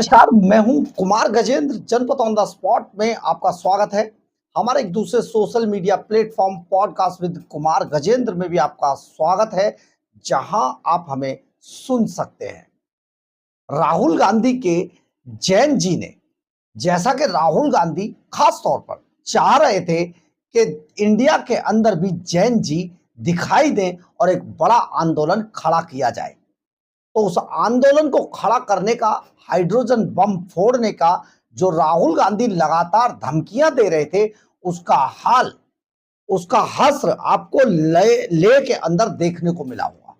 नमस्कार, मैं हूं कुमार गजेंद्र। जनपद ऑन द स्पॉट में आपका स्वागत है। हमारे एक दूसरे social media platform podcast with Kumar Gajendra में भी आपका स्वागत है, जहां आप हमें सुन सकते हैं। राहुल गांधी के जैन जी ने, जैसा कि राहुल गांधी खास तौर पर चाह रहे थे कि इंडिया के अंदर भी जैन जी दिखाई दें और एक बड़ा आंदोलन खड़ा किया जाए, तो उस आंदोलन को खड़ा करने का, हाइड्रोजन बम फोड़ने का जो राहुल गांधी लगातार धमकियां दे रहे थे, उसका हाल, उसका हश्र आपको ले के अंदर देखने को मिला होगा।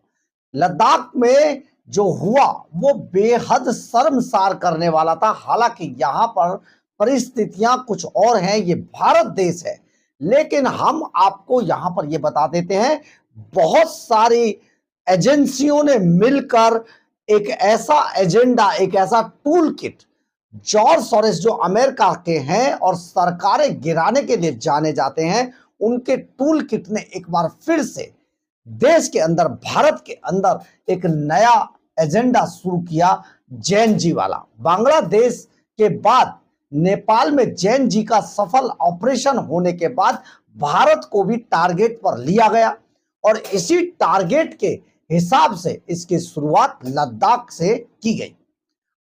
लद्दाख में जो हुआ वो बेहद शर्मसार करने वाला था। हालांकि यहां पर परिस्थितियां कुछ और हैं, ये भारत देश है, लेकिन हम आपको यहां पर ये बता देते हैं, बहुत सारी एजेंसियों ने मिलकर एक ऐसा एजेंडा, एक ऐसा टूल किट, जॉर्ज सोरोस जो अमेरिका के हैं और सरकारें गिराने के लिए जाने जाते हैं, उनके टूल किट ने एक बार फिर से देश के अंदर, भारत के अंदर एक नया एजेंडा शुरू किया, जैन जी वाला। बांग्लादेश के बाद नेपाल में जैन जी का सफल ऑपरेशन होने के बाद भारत को भी टारगेट पर लिया गया और इसी टारगेट के हिसाब से इसकी शुरुआत लद्दाख से की गई।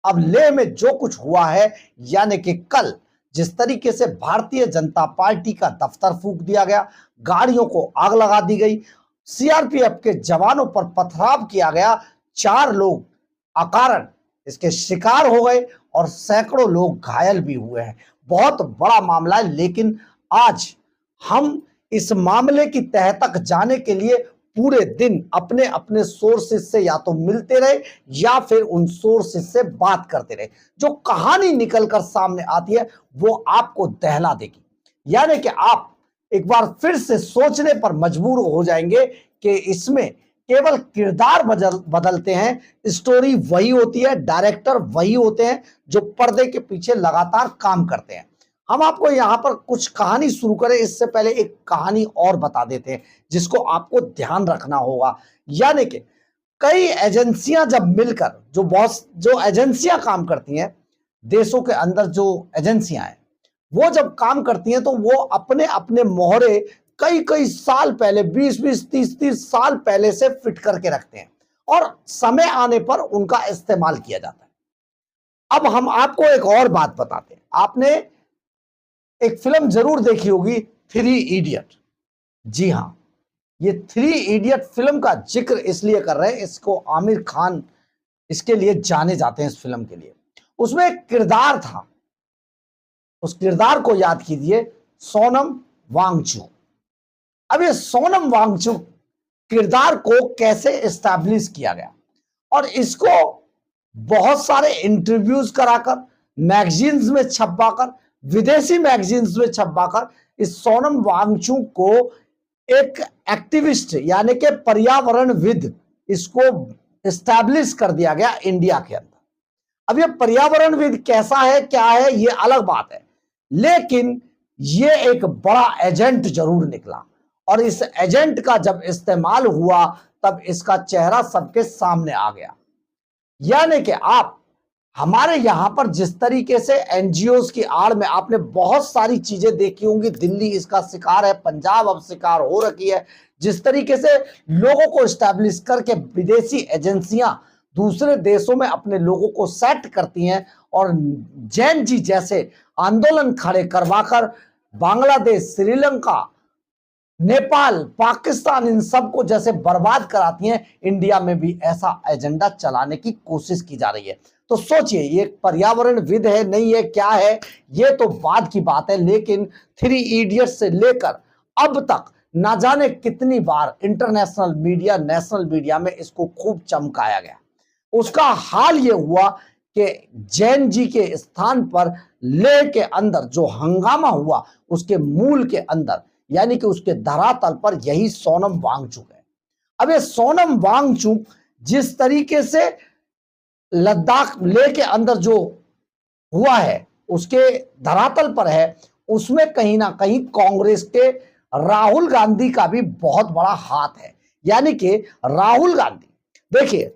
अब लेह में जो कुछ हुआ है, यानी कि कल जिस तरीके से भारतीय जनता पार्टी का दफ्तर फूंक दिया गया, गाड़ियों को आग लगा दी गई, सीआरपीएफ के जवानों पर पथराव किया गया, 4 लोग अकारण इसके शिकार हो गए और सैकड़ों लोग घायल भी हुए हैं। बहुत बड़ा मामला है, लेकिन आज हम इस मामले की तह तक जाने के लिए पूरे दिन अपने अपने सोर्सेस से या तो मिलते रहे या फिर उन सोर्सेस से बात करते रहे। जो कहानी निकलकर सामने आती है वो आपको दहला देगी, यानी कि आप एक बार फिर से सोचने पर मजबूर हो जाएंगे कि इसमें केवल किरदार बदलते हैं, स्टोरी वही होती है, डायरेक्टर वही होते हैं जो पर्दे के पीछे लगातार काम करते हैं। हम आपको यहां पर कुछ कहानी शुरू करें, इससे पहले एक कहानी और बता देते हैं जिसको आपको ध्यान रखना होगा। यानी कि कई एजेंसियां जब मिलकर, जो एजेंसियां काम करती हैं देशों के अंदर, जो एजेंसियां हैं वो जब काम करती हैं तो वो अपने अपने मोहरे कई कई साल पहले, 20-20, 30-30 साल पहले से फिट करके रखते हैं और समय आने पर उनका इस्तेमाल किया जाता है। अब हम आपको एक और बात बताते हैं। आपने एक फिल्म जरूर देखी होगी, 3 इडियट। जी हां, ये 3 इडियट फिल्म का जिक्र इसलिए कर रहे हैं, इसको आमिर खान इसके लिए जाने जाते हैं, इस फिल्म के लिए। उसमें एक किरदार था, उस किरदार को याद कीजिए, सोनम वांगचुक। अब ये सोनम वांगचुक किरदार को कैसे एस्टैब्लिश किया गया, और इसको बहुत सारे इंटरव्यूज कराकर, मैगजीन्स में छपवाकर, विदेशी मैगजीन्स में छपवाकर इस सोनम वांगचुक को एक एक्टिविस्ट यानी कि पर्यावरणविद, इसको एस्टैब्लिश कर दिया गया इंडिया के अंदर। अब ये पर्यावरणविद कैसा है, क्या है, ये अलग बात है, लेकिन ये एक बड़ा एजेंट जरूर निकला और इस एजेंट का जब इस्तेमाल हुआ तब इसका चेहरा सबके सामने आ गया। यानी कि आप हमारे यहां पर जिस तरीके से एनजीओज की आड़ में आपने बहुत सारी चीजें देखी होंगी, दिल्ली इसका शिकार है, पंजाब अब शिकार हो रखी है, जिस तरीके से लोगों को एस्टैब्लिश करके विदेशी एजेंसियां दूसरे देशों में अपने लोगों को सेट करती हैं और जैन जी जैसे आंदोलन खड़े करवाकर बांग्लादेश, श्रीलंका, नेपाल, पाकिस्तान, इन सबको जैसे बर्बाद कराती हैं, इंडिया में भी ऐसा एजेंडा चलाने की कोशिश की जा रही है। तो सोचिए, ये पर्यावरणविद है, नहीं है, क्या है, ये तो बाद की बात है, लेकिन 3 इडियट्स से लेकर अब तक ना जाने कितनी बार इंटरनेशनल मीडिया, नेशनल मीडिया में इसको खूब चमकाया गया। उसका हाल ये हुआ कि जैन जी के स्थान पर लेह के अंदर जो हंगामा हुआ, उसके मूल के अंदर यानी कि उसके धरातल पर यही सोनम वांगचुक है। अब ये सोनम वांगचुक जिस तरीके से लद्दाख, लेह के अंदर जो हुआ है उसके धरातल पर है, उसमें कहीं ना कहीं कांग्रेस के राहुल गांधी का भी बहुत बड़ा हाथ है। यानी कि राहुल गांधी, देखिए,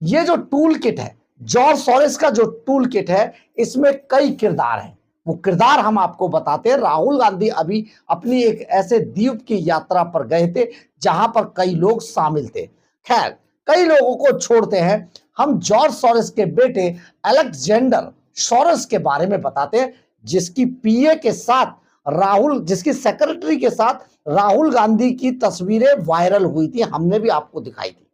ये जो टूल किट है, जॉर्ज सोरेस का जो टूल किट है इसमें कई किरदार हैं। वो किरदार हम आपको बताते हैं। राहुल गांधी अभी अपनी एक ऐसे द्वीप की यात्रा पर गए थे जहां पर कई लोग शामिल थे। खैर, कई लोगों को छोड़ते हैं, हम जॉर्ज सोरेस के बेटे अलेक्जेंडर सोरेस के बारे में बताते हैं, जिसकी पीए के साथ जिसकी सेक्रेटरी के साथ राहुल गांधी की तस्वीरें वायरल हुई थी, हमने भी आपको दिखाई थी।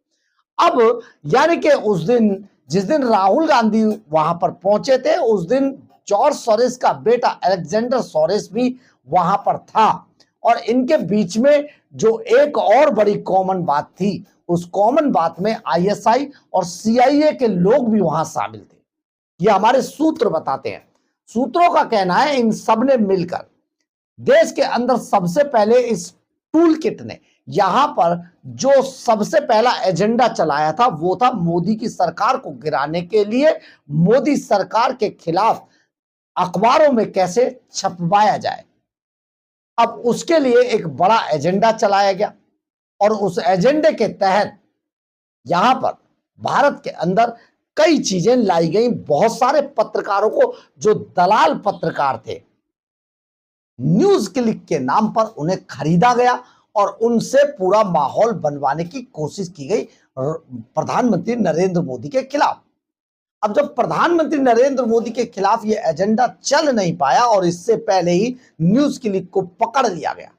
अब यानी कि उस दिन, जिस दिन राहुल गांधी वहां पर पहुंचे थे, उस दिन जॉर्ज सोरेस का बेटा अलेक्जेंडर सोरेस भी वहां पर था। और इनके बीच में जो एक और बड़ी कॉमन बात थी, उस कॉमन बात में आईएसआई और सीआईए के लोग भी वहां शामिल थे। ये हमारे सूत्र बताते हैं। सूत्रों का कहना है इन सब ने मिलकर देश के अंदर सबसे पहले इस टूल किट ने यहां पर जो सबसे पहला एजेंडा चलाया था, वो था मोदी की सरकार को गिराने के लिए मोदी सरकार के खिलाफ अखबारों में कैसे छपवाया जाए। अब उसके लिए एक बड़ा एजेंडा चलाया गया और उस एजेंडे के तहत यहां पर भारत के अंदर कई चीजें लाई गई। बहुत सारे पत्रकारों को, जो दलाल पत्रकार थे, न्यूज क्लिक के नाम पर उन्हें खरीदा गया और उनसे पूरा माहौल बनवाने की कोशिश की गई प्रधानमंत्री नरेंद्र मोदी के खिलाफ। अब जब प्रधानमंत्री नरेंद्र मोदी के खिलाफ यह एजेंडा चल नहीं पाया और इससे पहले ही न्यूज क्लिक को पकड़ लिया गया,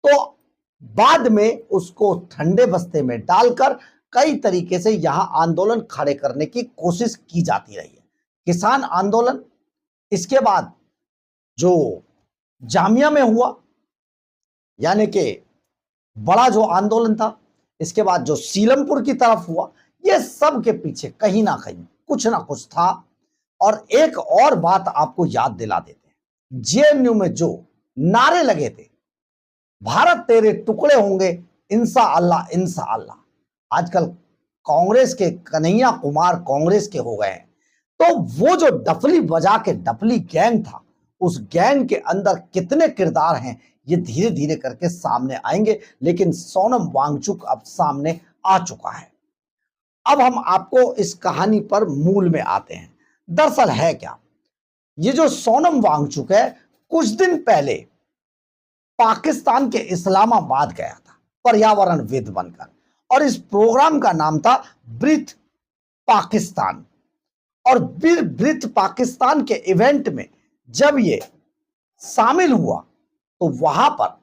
तो बाद में उसको ठंडे बस्ते में डालकर कई तरीके से यहां आंदोलन खड़े करने की कोशिश की जाती रही है। किसान आंदोलन, इसके बाद जो जामिया में हुआ, यानी कि बड़ा जो आंदोलन था, इसके बाद जो सीलमपुर की तरफ हुआ, ये सब के पीछे कहीं ना कहीं कुछ ना कुछ था। और एक और बात आपको याद दिला देते हैं, जेएनयू में जो नारे लगे थे, भारत तेरे टुकड़े होंगे इंशा अल्लाह इंशा अल्लाह, आजकल कांग्रेस के कन्हैया कुमार कांग्रेस के हो गए हैं। तो वो जो डफली बजा के डफली गैंग था, उस गैंग के अंदर कितने किरदार हैं ये धीरे धीरे करके सामने आएंगे, लेकिन सोनम वांगचुक अब सामने आ चुका है। अब हम आपको इस कहानी पर मूल में आते हैं। दरअसल है क्या, ये जो सोनम वांगचुक है, कुछ दिन पहले पाकिस्तान के इस्लामाबाद गया था पर्यावरणविद बनकर, और इस प्रोग्राम का नाम था ब्रीथ पाकिस्तान। और ब्रीथ पाकिस्तान के इवेंट में जब ये शामिल हुआ तो वहां पर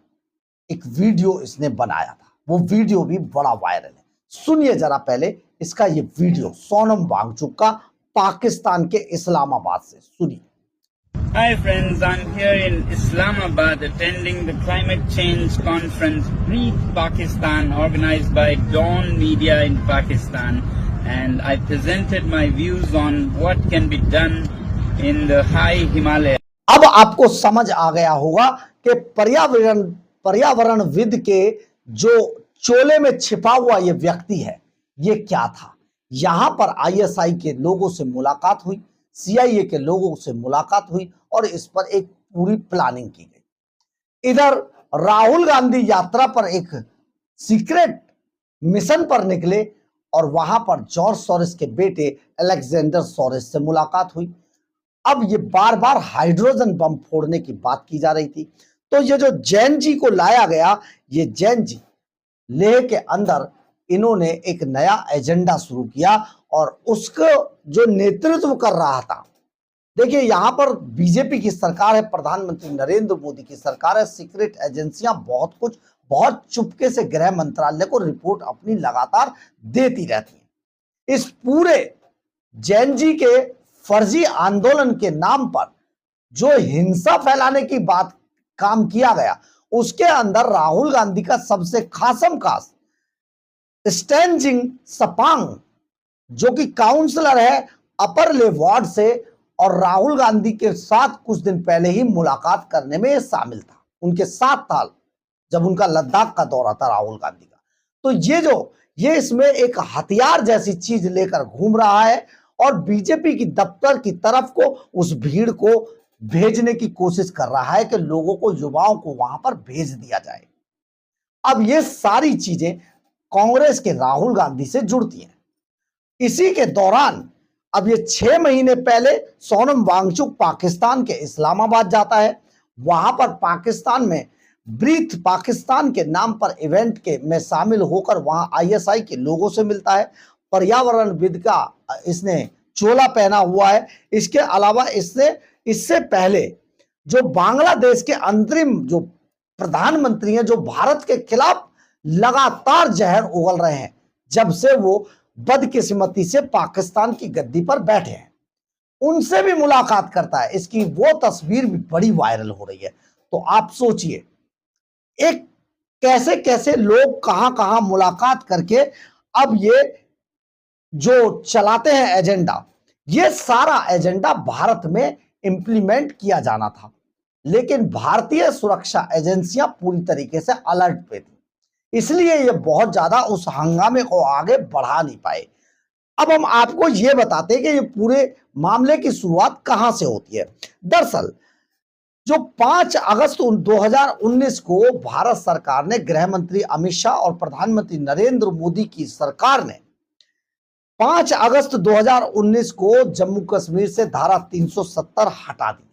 एक वीडियो इसने बनाया था। वो वीडियो भी बड़ा वायरल है। सुनिए जरा पहले इसका ये वीडियो सोनम वांगचुक का पाकिस्तान के इस्लामाबाद से, सुनिए। Hi friends, I'm here in Islamabad attending the climate change conference Breathe Pakistan organized by Dawn Media in Pakistan, and I presented my views on what can be done in the high Himalayas. अब आपको समझ आ गया होगा कि पर्यावरणविद के जो चोले में छिपा हुआ ये व्यक्ति है, ये क्या था। यहां पर आईएसआई के लोगों से मुलाकात हुई, सीआईए के लोगों से मुलाकात हुई और इस पर एक पूरी प्लानिंग की गई। इधर राहुल गांधी यात्रा पर एक सीक्रेट मिशन पर निकले और वहां पर जॉर्ज सोरेस के बेटे अलेक्जेंडर सोरेस से मुलाकात हुई। अब ये बार बार हाइड्रोजन बम फोड़ने की बात की जा रही थी। तो ये जो जैन जी को लाया गया, ये जैन जी लेह के अंदर इन्होंने एक नया एजेंडा शुरू किया और उसको जो नेतृत्व कर रहा था, देखिए यहां पर बीजेपी की सरकार है, प्रधानमंत्री नरेंद्र मोदी की सरकार है, सीक्रेट एजेंसियां बहुत चुपके से गृह मंत्रालय को रिपोर्ट अपनी लगातार देती रहती हैं। इस पूरे जैन जी के फर्जी आंदोलन के नाम पर जो हिंसा फैलाने की बात काम किया गया, उसके अंदर राहुल गांधी का सबसे खासम खास स्टेनजिंग सपांग, जो कि काउंसलर है अपर ले वार्ड से, और राहुल गांधी के साथ कुछ दिन पहले ही मुलाकात करने में शामिल था, उनके साथ था जब उनका लद्दाख का दौरा था राहुल गांधी का। तो ये इसमें एक हथियार जैसी चीज लेकर घूम रहा है और बीजेपी की दफ्तर की तरफ को उस भीड़ को भेजने की कोशिश कर रहा है कि लोगों को, युवाओं को वहां पर भेज दिया जाए। अब ये सारी चीजें कांग्रेस के राहुल गांधी से जुड़ती हैं। इसी के दौरान अब ये 6 महीने पहले सोनम वांगचुक पाकिस्तान के इस्लामाबाद जाता है। वहां पर पाकिस्तान में ब्रीथ पाकिस्तान के नाम पर इवेंट के में शामिल होकर वहां आईएसआई के लोगों से मिलता है। पर्यावरणविद का इसने चोला पहना हुआ है। इसके अलावा इससे पहले जो बांग्लादेश के अंतरिम जो प्रधानमंत्री हैं, जो भारत के खिलाफ लगातार जहर उगल रहे हैं जब से वो बदकिस्मती से पाकिस्तान की गद्दी पर बैठे हैं, उनसे भी मुलाकात करता है। इसकी वो तस्वीर भी बड़ी वायरल हो रही है। तो आप सोचिए, एक कैसे कैसे लोग कहां कहां मुलाकात करके अब ये जो चलाते हैं एजेंडा, ये सारा एजेंडा भारत में इंप्लीमेंट किया जाना था, लेकिन भारतीय सुरक्षा एजेंसियां पूरी तरीके से अलर्ट पे थी, इसलिए ये बहुत ज्यादा उस हंगामे को आगे बढ़ा नहीं पाए। अब हम आपको ये बताते हैं कि ये पूरे मामले की शुरुआत कहां से होती है। दरअसल जो 5 अगस्त 2019 को भारत सरकार ने, गृह मंत्री अमित शाह और प्रधानमंत्री नरेंद्र मोदी की सरकार ने 5 अगस्त 2019 को जम्मू कश्मीर से धारा 370 हटा दी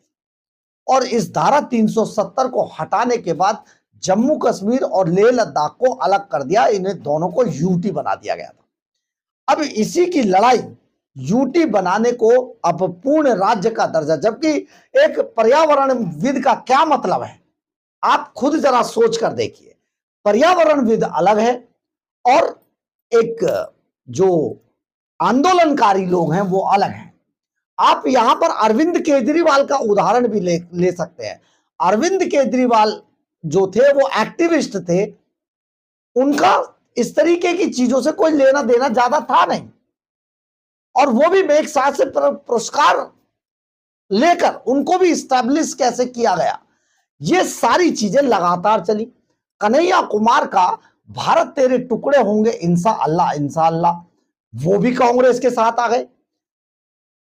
और इस धारा 370 को हटाने के बाद जम्मू कश्मीर और लेह लद्दाख को अलग कर दिया। इन्हें दोनों को यूटी बना दिया गया था। अब इसी की लड़ाई, यूटी बनाने को अब पूर्ण राज्य का दर्जा, जबकि एक पर्यावरणविद का क्या मतलब है, आप खुद जरा सोच कर देखिए। पर्यावरणविद अलग है और एक जो आंदोलनकारी लोग हैं वो अलग हैं। आप यहां पर अरविंद केजरीवाल का उदाहरण भी ले सकते हैं। अरविंद केजरीवाल जो थे वो एक्टिविस्ट थे, उनका इस तरीके की चीजों से कोई लेना देना ज्यादा था नहीं, और वो भी एक साथ से पुरस्कार लेकर उनको भी इस्टेब्लिश कैसे किया गया, ये सारी चीजें लगातार चली। कन्हैया कुमार का भारत तेरे टुकड़े होंगे इंशाअल्लाह इंशाअल्लाह, वो भी कांग्रेस के साथ आ गए।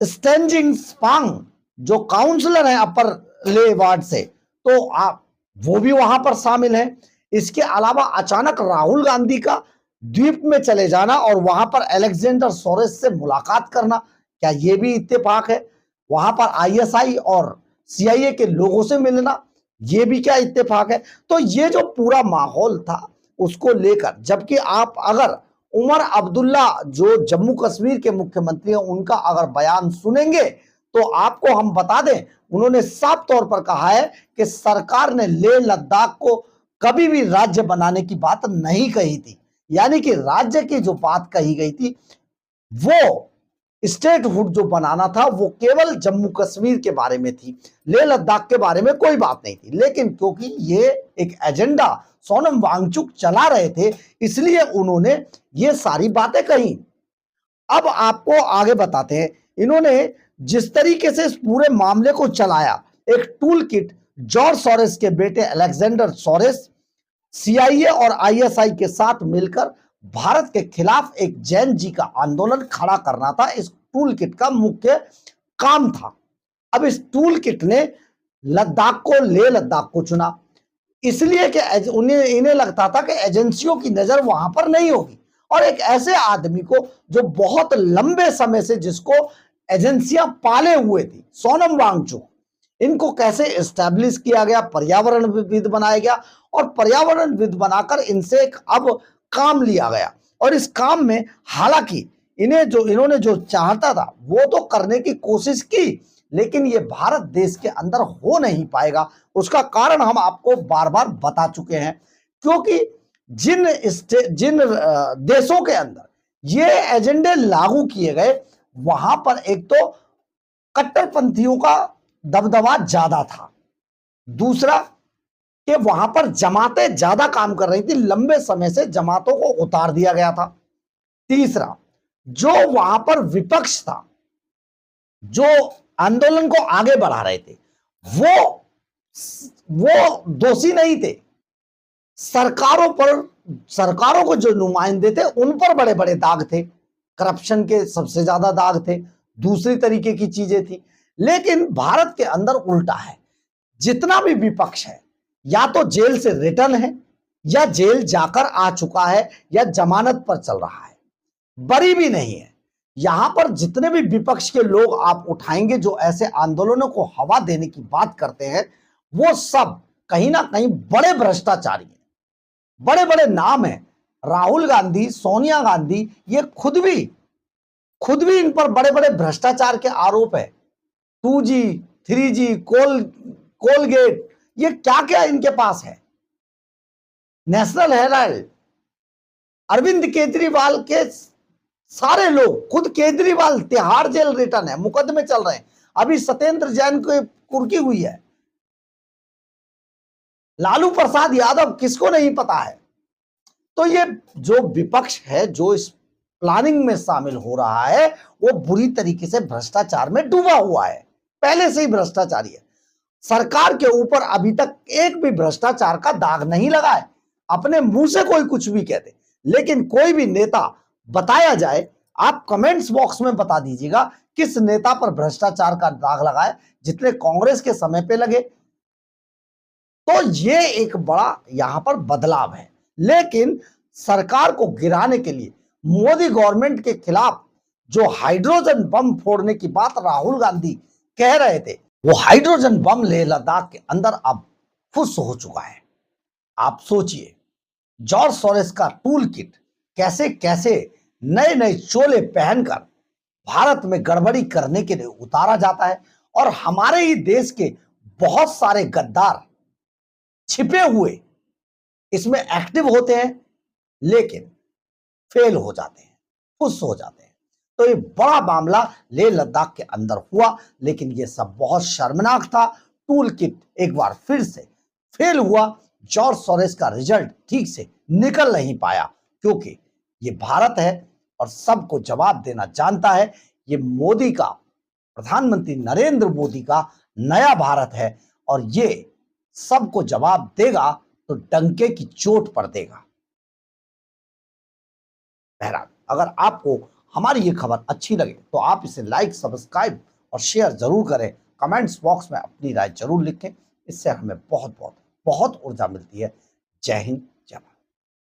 स्टेंजिंग स्पांग जो काउंसलर हैं अपर ले वार्ड से, तो आप वो भी वहां पर शामिल हैं। इसके अलावा अचानक राहुल गांधी का द्वीप में चले जाना और वहां पर अलेक्जेंडर सोरेस से मुलाकात करना, क्या ये भी इत्तेफाक है? वहां पर आईएसआई और सीआईए के लोगों से मिलना, ये भी क्या इत्तेफाक है? तो ये जो पूरा माहौल था उसको लेकर, जबकि आप अगर उमर अब्दुल्ला जो जम्मू कश्मीर के मुख्यमंत्री हैं उनका अगर बयान सुनेंगे तो आपको हम बता दें, उन्होंने साफ तौर पर कहा है कि सरकार ने लेह लद्दाख को कभी भी राज्य बनाने की बात नहीं कही थी। यानी कि राज्य की जो बात कही गई थी, वो स्टेटहुड जो बनाना था वो केवल जम्मू कश्मीर के बारे में थी, लेह लद्दाख के बारे में कोई बात नहीं थी। लेकिन क्योंकि ये एक एजेंडा सोनम वांगचुक चला रहे थे, इसलिए उन्होंने ये सारी बातें कही। अब आपको आगे बताते हैं, इन्होंने जिस तरीके से इस पूरे मामले को चलाया, एक टूल किट जॉर्ज सोरेस के बेटे अलेक्जेंडर सोरेस सीआईए और आईएसआई के साथ मिलकर भारत के खिलाफ एक जैन जी का आंदोलन खड़ा करना था, इस टूल किट का मुख्य काम था। अब इस टूल किट ने लद्दाख को, लेह लद्दाख को चुना, इसलिए कि इन्हें लगता था कि एजेंसियों की नजर वहां पर नहीं होगी, और एक ऐसे आदमी को जो बहुत लंबे समय से जिसको एजेंसियां पाले हुए थी, सोनम वांगचुक, इनको कैसे एस्टैब्लिश किया गया, पर्यावरणविद बनाया गया, और पर्यावरणविद बनाकर इनसे एक अब काम लिया गया। और इस काम में हालांकि इन्होंने जो चाहता था वो तो करने की कोशिश की, लेकिन ये भारत देश के अंदर हो नहीं पाएगा। उसका कारण हम आपको बार बार बता चुके हैं, क्योंकि जिन देशों के अंदर ये एजेंडे लागू किए गए, वहां पर एक तो कट्टरपंथियों का दबदबा ज्यादा था, दूसरा कि वहां पर जमातें ज्यादा काम कर रही थी, लंबे समय से जमातों को उतार दिया गया था, तीसरा जो वहां पर विपक्ष था, जो आंदोलन को आगे बढ़ा रहे थे, वो दोषी नहीं थे। सरकारों को जो नुमाइंदे थे उन पर बड़े बड़े दाग थे, करप्शन के सबसे ज्यादा दाग थे, दूसरी तरीके की चीजें थी। लेकिन भारत के अंदर उल्टा है, जितना भी विपक्ष है या तो जेल से रिटर्न है, या जेल जाकर आ चुका है, या जमानत पर चल रहा है, बरी भी नहीं है। यहां पर जितने भी विपक्ष के लोग आप उठाएंगे जो ऐसे आंदोलनों को हवा देने की बात करते हैं, वो सब कहीं ना कहीं बड़े भ्रष्टाचारी हैं, बड़े बड़े नाम हैं। राहुल गांधी, सोनिया गांधी, ये खुद भी इन पर बड़े बड़े भ्रष्टाचार के आरोप है। 2G, 3G, कोलगेट, ये क्या क्या इनके पास है। नेशनल हेराल्ड, अरविंद केजरीवाल के सारे लोग, खुद केजरीवाल तिहाड़ जेल रिटर्न है, मुकदमे चल रहे हैं। अभी सत्येंद्र जैन को कुर्की हुई है। लालू प्रसाद यादव किसको नहीं पता है। तो ये जो विपक्ष है जो इस प्लानिंग में शामिल हो रहा है, वो बुरी तरीके से भ्रष्टाचार में डूबा हुआ है, पहले से ही भ्रष्टाचारी है। सरकार के ऊपर अभी तक एक भी भ्रष्टाचार का दाग नहीं लगा है। अपने मुंह से कोई कुछ भी कहते, लेकिन कोई भी नेता बताया जाए, आप कमेंट्स बॉक्स में बता दीजिएगा किस नेता पर भ्रष्टाचार का दाग लगा है, जितने कांग्रेस के समय पे लगे। तो ये एक बड़ा यहां पर बदलाव है। लेकिन सरकार को गिराने के लिए मोदी गवर्नमेंट के खिलाफ जो हाइड्रोजन बम फोड़ने की बात राहुल गांधी कह रहे थे, वो हाइड्रोजन बम लेह लद्दाख के अंदर अब फुस हो चुका है। आप सोचिए, जॉर्ज सोरेस का टूल किट कैसे कैसे नए नए चोले पहनकर भारत में गड़बड़ी करने के लिए उतारा जाता है, और हमारे ही देश के बहुत सारे गद्दार छिपे हुए इसमें एक्टिव होते हैं, लेकिन फेल हो जाते हैं, फुस हो जाते हैं। तो ये बड़ा मामला लेह लद्दाख के अंदर हुआ, लेकिन ये सब बहुत शर्मनाक था। टूल किट एक बार फिर से फेल हुआ। जॉर्ज सोरेस का रिजल्ट ठीक से निकल नहीं पाया, क्योंकि ये भारत है और सबको जवाब देना जानता है। ये मोदी का, प्रधानमंत्री नरेंद्र मोदी का नया भारत है, और ये सबको जवाब देगा तो डंके की चोट पर देगा। बहरहाल, अगर आपको हमारी ये खबर अच्छी लगे तो आप इसे लाइक, सब्सक्राइब और शेयर जरूर करें। कमेंट्स बॉक्स में अपनी राय जरूर लिखें। इससे हमें बहुत बहुत बहुत ऊर्जा मिलती है। जय हिंद,